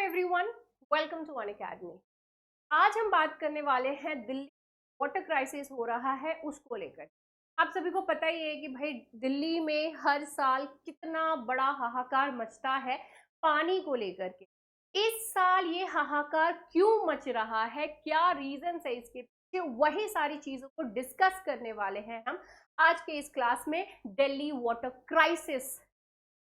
Everyone, welcome to Unacademy. आज हम बात करने वाले हैं दिल्ली वाटर क्राइसिस हो रहा है उसको लेकर। आप सभी को पता ही है कि भाई दिल्ली में हर साल कितना बड़ा हाहाकार मचता है पानी को लेकर के। इस साल ये हाहाकार क्यों मच रहा है, क्या रीजन है इसके पीछे, वही सारी चीजों को डिस्कस करने वाले हैं हम आज के इस क्लास में। दिल्ली वाटर क्राइसिस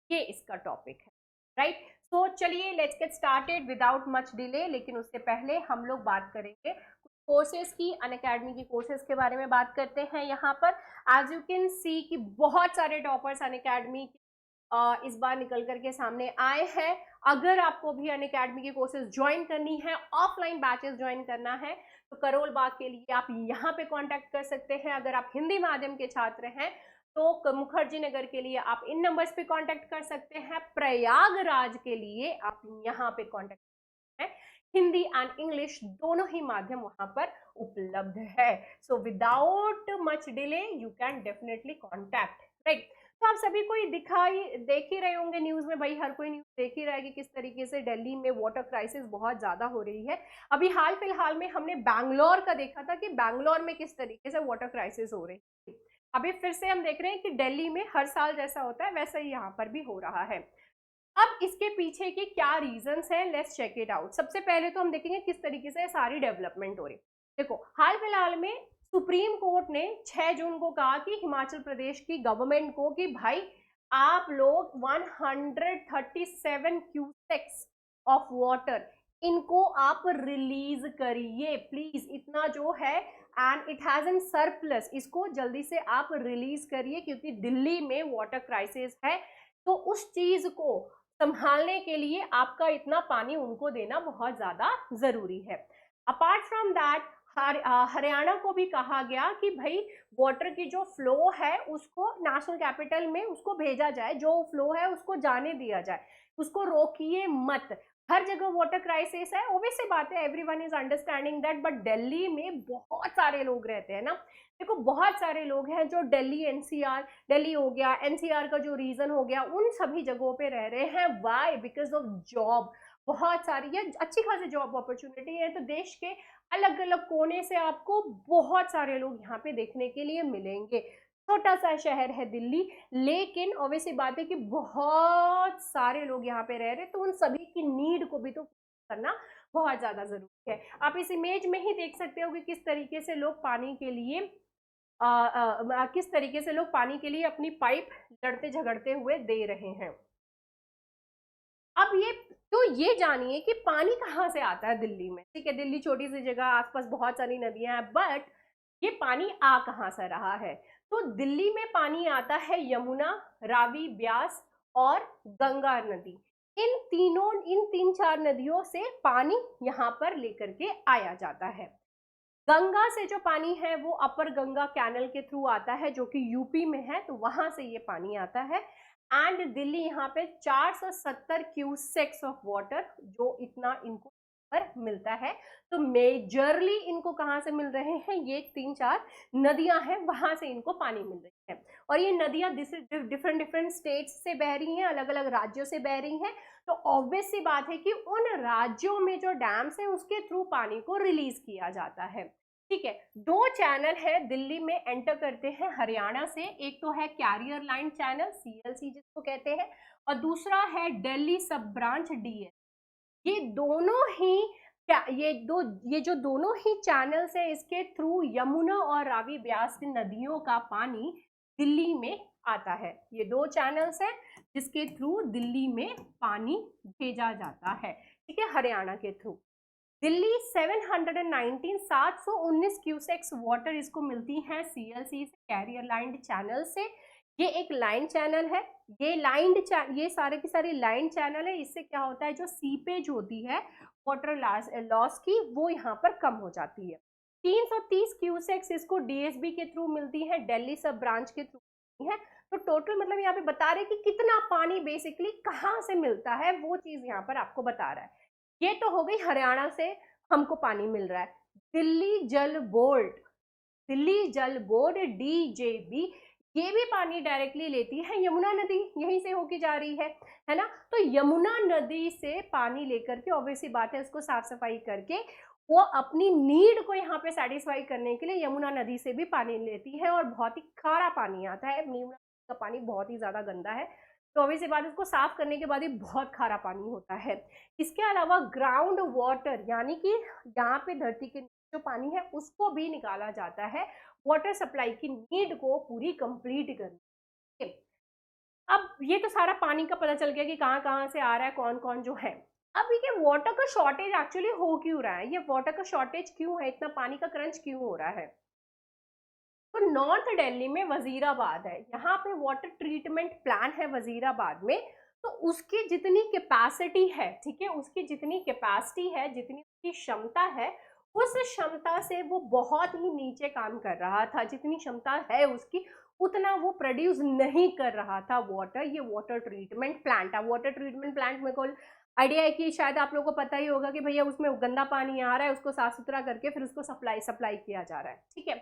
ये इसका टॉपिक है, राइट। तो चलिए let's get started without much delay. लेकिन उससे पहले हम लोग बात करेंगे कुछ कोर्सेज की, अनअकैडमी की कोर्सेज के बारे में बात करते हैं। यहाँ पर एज यू कैन सी कि बहुत सारे टॉपर्स अनअकैडमी की इस बार निकल करके सामने आए हैं। अगर आपको भी अनअकैडमी की कोर्सेज ज्वाइन करनी है, ऑफलाइन बैचेस ज्वाइन करना है, तो करोल बाग के लिए आप यहाँ पे कांटेक्ट कर सकते हैं। अगर आप हिंदी माध्यम के छात्र हैं तो मुखर्जी नगर के लिए आप इन नंबर्स पे कांटेक्ट कर सकते हैं। प्रयागराज के लिए आप यहाँ पे कांटेक्ट कर सकते हैं। हिंदी एंड इंग्लिश दोनों ही माध्यम वहां पर उपलब्ध है। So without much delay you can definitely contact, right. तो आप सभी को देख ही रहे होंगे न्यूज में, भाई हर कोई न्यूज देख ही रहा है कि किस तरीके से दिल्ली में वाटर क्राइसिस बहुत ज्यादा हो रही है। अभी हाल फिलहाल में हमने बैंगलोर का देखा था कि बैंगलोर में किस तरीके से वाटर क्राइसिस हो रही है। अभी फिर से हम देख रहे हैं कि दिल्ली में हर साल जैसा होता है वैसा ही यहाँ पर भी हो रहा है। अब इसके पीछे के क्या रीजंस हैं, लेट्स चेक इट आउट। सबसे पहले तो हम देखेंगे किस तरीके से सारी डेवलपमेंट हो रही। देखो, हाल फिलहाल में सुप्रीम कोर्ट ने 6 जून को कहा कि हिमाचल प्रदेश की गवर्नमेंट को कि भाई आप लोग 137 क्यूसेक्स ऑफ वाटर इनको आप रिलीज करिए प्लीज, इतना जो है and it has an surplus, इसको जल्दी से आप रिलीज करिए क्योंकि दिल्ली में वाटर क्राइसिस है। तो उस चीज को संभालने के लिए आपका इतना पानी उनको देना बहुत ज्यादा जरूरी है। अपार्ट फ्रॉम दैट हरियाणा को भी कहा गया कि भाई वाटर की जो फ्लो है उसको नेशनल कैपिटल में उसको भेजा जाए, जो फ्लो है उसको जाने दिया जाए, उसको रोकिए मत। हर जगह वाटर क्राइसिस है, ओबियस सी बात है, everyone is understanding that, but Delhi में बहुत सारे लोग रहते हैं ना। देखो बहुत सारे लोग हैं जो दिल्ली एनसीआर, दिल्ली हो गया एनसीआर का जो रीजन हो गया, उन सभी जगहों पे रह रहे हैं। व्हाई? Because of job. बहुत सारी ये अच्छी खासी जॉब अपॉर्चुनिटी है, तो देश के अलग अलग कोने से आपको बहुत सारे लोग यहाँ पे देखने के लिए मिलेंगे। छोटा सा शहर है दिल्ली, लेकिन ऑब्वियसली बात है कि बहुत सारे लोग यहाँ पे रह रहे, तो उन सभी की नीड को भी तो करना बहुत ज्यादा जरूरी है। आप इस इमेज में ही देख सकते हो कि किस तरीके से लोग पानी के लिए अपनी पाइप लड़ते झगड़ते हुए दे रहे हैं। अब ये जानिए कि पानी कहाँ से आता है दिल्ली में। ठीक है, दिल्ली छोटी सी जगह, आसपास बहुत सारी नदियां हैं, बट ये पानी आ कहाँ से रहा है? तो दिल्ली में पानी आता है यमुना, रावी, ब्यास और गंगा नदी। इन 3-4 नदियों से पानी यहाँ पर लेकर के आया जाता है। गंगा से जो पानी है वो अपर गंगा कैनल के थ्रू आता है जो कि यूपी में है, तो वहां से ये पानी आता है। एंड दिल्ली यहाँ पे 470 क्यूसेक्स ऑफ वाटर जो इतना इनको पर मिलता है। तो मेजरली इनको कहाँ से मिल रहे हैं? ये 3-4 नदियां हैं, वहां से इनको पानी मिल रही है। और ये नदियां डिफरेंट डिफरेंट स्टेट्स से बह रही हैं, अलग अलग राज्यों से बह रही हैं। तो ऑब्वियस सी बात है कि उन राज्यों में जो डैम्स है उसके थ्रू पानी को रिलीज किया जाता है। ठीक है, 2 चैनल है दिल्ली में एंटर करते हैं हरियाणा से। एक तो है कैरियर लाइन चैनल, सीएलसी जिसको कहते हैं, और दूसरा है दिल्ली सब ब्रांच, डीएस। ये दोनों ही ये जो दोनों ही चैनल्स है, इसके थ्रू यमुना और रावी ब्यास नदियों का पानी दिल्ली में आता है। ये 2 चैनल्स हैं जिसके थ्रू दिल्ली में पानी भेजा जाता है। ठीक है, हरियाणा के थ्रू दिल्ली 719 क्यूसेक्स वाटर इसको मिलती है सीएलसी से, कैरियर लाइन चैनल से। ये एक लाइन चैनल है, ये सारे की सारी लाइन चैनल है। इससे क्या होता है, जो सीपेज होती है वाटर लॉस की, वो यहाँ पर कम हो जाती है। 330 क्यूसेक्स इसको डीएसबी के थ्रू मिलती है, दिल्ली सब ब्रांच के थ्रू मिलती है। तो टोटल मतलब यहाँ पे बता रहे कि कितना पानी बेसिकली कहाँ से मिलता है, वो चीज यहाँ पर आपको बता रहा है। ये तो हो गई हरियाणा से हमको पानी मिल रहा है। दिल्ली जल बोर्ड, डीजेबी, ये भी पानी डायरेक्टली लेती है यमुना नदी, यहीं से होके जा रही है ना। तो यमुना नदी से पानी लेकर के ऑब्वियसली बात है उसको साफ सफाई करके वो अपनी नीड को यहाँ पे सेटिस्फाई करने के लिए यमुना नदी से भी पानी लेती है, और बहुत ही खारा पानी आता है। यमुना नदी का पानी बहुत ही ज्यादा गंदा है, तो ऑब्वियसली बात उसको साफ करने के बाद ही बहुत खारा पानी होता है। इसके अलावा ग्राउंड वाटर यानी कि यहाँ पे धरती के जो पानी है उसको भी निकाला जाता है वाटर सप्लाई की नीड को पूरी कंप्लीट करने। अब ये तो सारा पानी का पता चल गया कि कहाँ कहाँ से आ रहा है, कौन कौन जो है। अब ये वाटर का शॉर्टेज एक्चुअली हो क्यों रहा है, ये वाटर का शॉर्टेज क्यों है, इतना पानी का क्रंच क्यों हो रहा है। तो नॉर्थ दिल्ली में वजीराबाद है, यहाँ पे वाटर ट्रीटमेंट प्लान है वजीराबाद में। तो उसकी जितनी कैपेसिटी है, ठीक है, उसकी जितनी कैपेसिटी है, जितनी उसकी क्षमता है, उस क्षमता से वो बहुत ही नीचे काम कर रहा था। जितनी क्षमता है उसकी उतना वो प्रोड्यूस नहीं कर रहा था वाटर। ये वाटर ट्रीटमेंट प्लांट है। वाटर ट्रीटमेंट प्लांट में को आइडिया है कि शायद आप लोगों को पता ही होगा कि भैया उसमें गंदा पानी आ रहा है, उसको साफ सुथरा करके फिर उसको सप्लाई किया जा रहा है, ठीक है।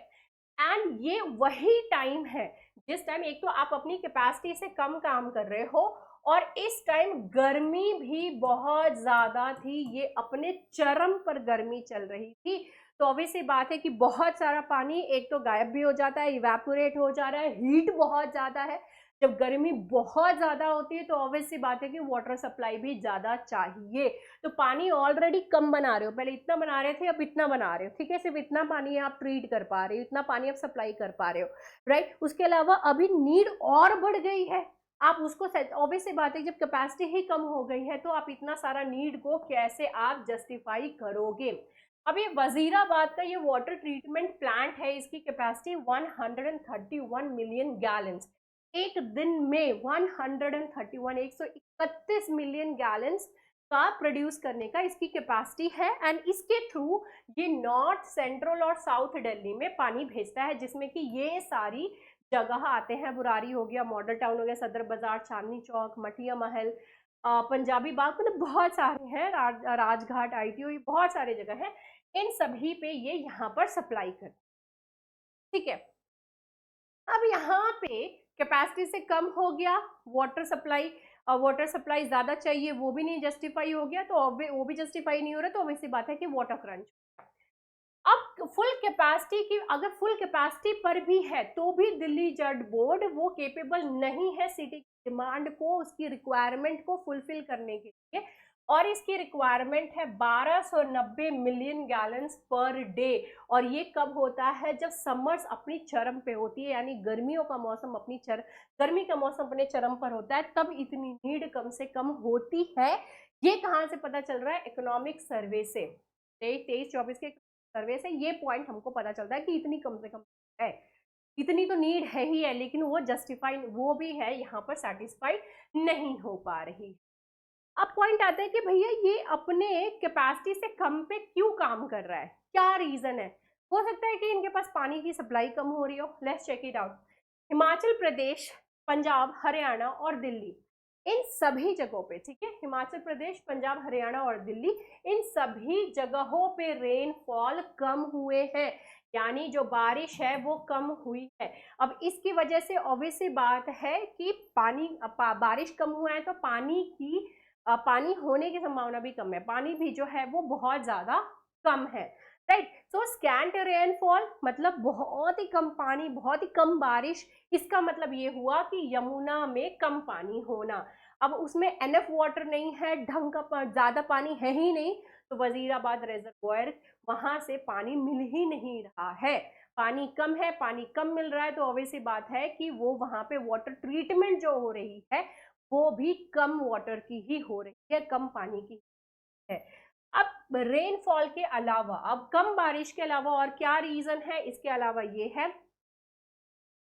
एंड ये वही टाइम है जिस टाइम एक तो आप अपनी कैपेसिटी से कम काम कर रहे हो, और इस टाइम गर्मी भी बहुत ज्यादा थी, ये अपने चरम पर गर्मी चल रही थी। तो ऑब्वियसली बात है कि बहुत सारा पानी एक तो गायब भी हो जाता है, इवेपोरेट हो जा रहा है, हीट बहुत ज्यादा है। जब गर्मी बहुत ज्यादा होती है तो ऑब्वियसली बात है कि वाटर सप्लाई भी ज्यादा चाहिए। तो पानी ऑलरेडी कम बना रहे हो, पहले इतना बना रहे थे अब इतना बना रहे हो, ठीक है, सिर्फ इतना पानी आप ट्रीट कर पा रहे हो, इतना पानी आप सप्लाई कर पा रहे हो, राइट। उसके अलावा अभी नीड और बढ़ गई है, आप उसको ऑब्वियसली बात है जब कैपेसिटी ही कम हो गई है तो आप इतना सारा नीड को कैसे आप जस्टिफाई करोगे। अब ये वजीराबाद का ये वाटर ट्रीटमेंट प्लांट है, इसकी कैपेसिटी 131 मिलियन गैलन्स, एक दिन में 131 मिलियन गैलन्स का प्रोड्यूस करने का इसकी कैपेसिटी है। एंड इसके थ्रू ये नॉर्थ, सेंट्रल और साउथ दिल्ली में पानी भेजता है, जिसमें कि ये सारी जगह आते हैं। बुरारी हो गया, मॉडल टाउन हो गया, सदर बाजार, चांदनी चौक, मटिया महल, पंजाबी बाग, मतलब बहुत सारे हैं, राजघाट, ITO, ये बहुत सारे जगह हैं। इन सभी पे ये यहाँ पर सप्लाई कर, ठीक है। अब यहाँ पे कैपेसिटी से कम हो गया वाटर सप्लाई, वाटर सप्लाई ज्यादा चाहिए, वो भी नहीं जस्टिफाई हो गया, तो वो भी जस्टिफाई नहीं हो रहा, तो ऑब्वियसली बात है कि वाटर क्रंच। अब फुल कैपेसिटी की, अगर फुल कैपेसिटी पर भी है तो भी दिल्ली जल बोर्ड वो केपेबल नहीं है सिटी की डिमांड को, उसकी रिक्वायरमेंट को फुलफिल करने के लिए। और इसकी रिक्वायरमेंट है 1290 मिलियन गैलन्स पर डे। और ये कब होता है, जब समर्स अपनी चरम पे होती है, यानी गर्मियों का मौसम गर्मी का मौसम अपने चरम पर होता है, तब इतनी नीड कम से कम होती है। ये कहाँ से पता चल रहा है, इकोनॉमिक सर्वे से, 23-24 के सर्वे से ये पॉइंट हमको पता चलता है कि इतनी कम से कम है, इतनी तो नीड है ही है, लेकिन वो जस्टिफाई, वो भी है यहाँ पर सेटिस्फाइड नहीं हो पा रही। अब पॉइंट आता है कि भैया ये अपने कैपेसिटी से कम पे क्यों काम कर रहा है, क्या रीजन है। हो सकता है कि इनके पास पानी की सप्लाई कम हो रही हो। Let's check it out. Himachal Pradesh, Punjab, Haryana और दिल्ली, इन सभी जगहों पे, ठीक है, हिमाचल प्रदेश, पंजाब, हरियाणा और दिल्ली, इन सभी जगहों पे रेनफॉल कम हुए हैं, यानी जो बारिश है वो कम हुई है। अब इसकी वजह से ऑब्वियसली बात है कि बारिश कम हुआ है तो पानी होने की संभावना भी कम है, पानी भी जो है वो बहुत ज्यादा कम है, राइट। सो स्कैंट रेनफॉल मतलब बहुत ही कम पानी, बहुत ही कम बारिश। इसका मतलब ये हुआ कि यमुना में कम पानी होना। अब उसमें एनएफ वाटर नहीं है, ढंग का ज्यादा पानी है ही नहीं, तो वजीराबाद रिजर्वोयर, वहां से पानी मिल ही नहीं रहा है, पानी कम है, पानी कम मिल रहा है, तो ऑब्वियसली बात है कि वो वहां पे वाटर ट्रीटमेंट जो हो रही है वो भी कम वाटर की ही हो रही है, कम पानी की है। अब रेनफॉल के अलावा, अब कम बारिश के अलावा और क्या रीजन है, इसके अलावा ये है,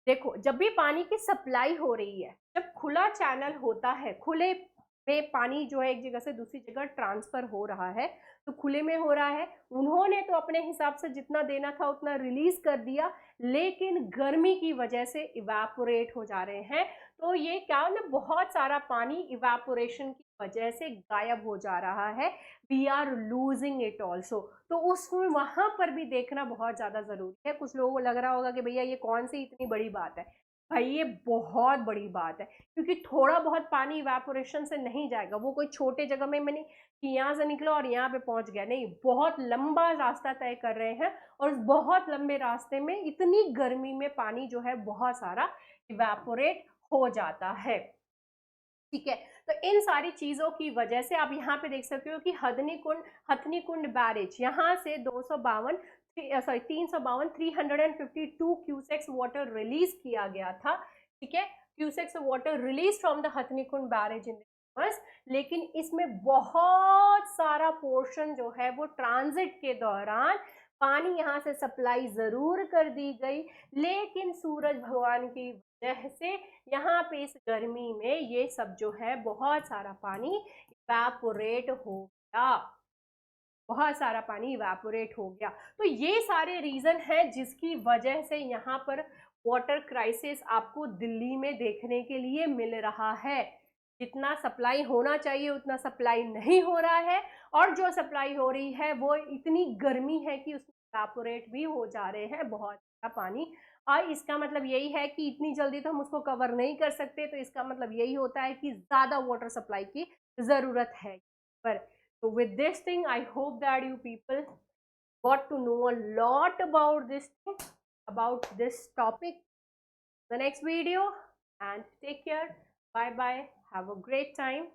देखो जब भी पानी की सप्लाई हो रही है, जब खुला चैनल होता है, खुले में पानी जो है एक जगह से दूसरी जगह ट्रांसफर हो रहा है, तो खुले में हो रहा है, उन्होंने तो अपने हिसाब से जितना देना था उतना रिलीज कर दिया, लेकिन गर्मी की वजह से इवेपोरेट हो जा रहे हैं। तो ये क्या ना, बहुत सारा पानी इवेपोरेशन की वजह से गायब हो जा रहा है, we are losing it also. तो उसमें वहां पर भी देखना बहुत ज्यादा जरूरी है। कुछ लोगों को लग रहा होगा कि भैया ये कौन सी इतनी बड़ी बात है, भाई ये बहुत बड़ी बात है, क्योंकि थोड़ा बहुत पानी इवेपोरेशन से नहीं जाएगा। वो कोई छोटे जगह में मैंने कि यहाँ से निकला और यहाँ पे पहुंच गया, नहीं, बहुत लंबा रास्ता तय कर रहे हैं, और उस बहुत लंबे रास्ते में इतनी गर्मी में पानी जो है बहुत सारा इवेपोरेट हो जाता है। ठीक है, तो इन सारी चीजों की वजह से आप यहाँ पे देख सकते हो कि हथनी कुंड बैरेज, यहाँ से 352 क्यूसेक्स वाटर रिलीज किया गया था। ठीक है, cusecs water release from the Hathni Kund barrage in the, लेकिन इसमें बहुत सारा पोर्शन जो है वो ट्रांजिट के दौरान पानी यहाँ से सप्लाई जरूर कर दी गई, लेकिन सूरज भगवान की वजह से यहाँ पे इस गर्मी में ये सब जो है बहुत सारा पानी इवेपोरेट हो गया, बहुत सारा पानी इवेपोरेट हो गया। तो ये सारे रीजन है जिसकी वजह से यहाँ पर वाटर क्राइसिस आपको दिल्ली में देखने के लिए मिल रहा है। जितना सप्लाई होना चाहिए उतना सप्लाई नहीं हो रहा है, और जो सप्लाई हो रही है वो इतनी गर्मी है कि उसमें इवेपोरेट भी हो जा रहे हैं बहुत सारा पानी। और इसका मतलब यही है कि इतनी जल्दी तो हम उसको कवर नहीं कर सकते, तो इसका मतलब यही होता है कि ज़्यादा वाटर सप्लाई की ज़रूरत है पर। So with this thing, I hope that you people got to know a lot about this thing, about this topic. The next video, and take care. Bye bye. Have a great time.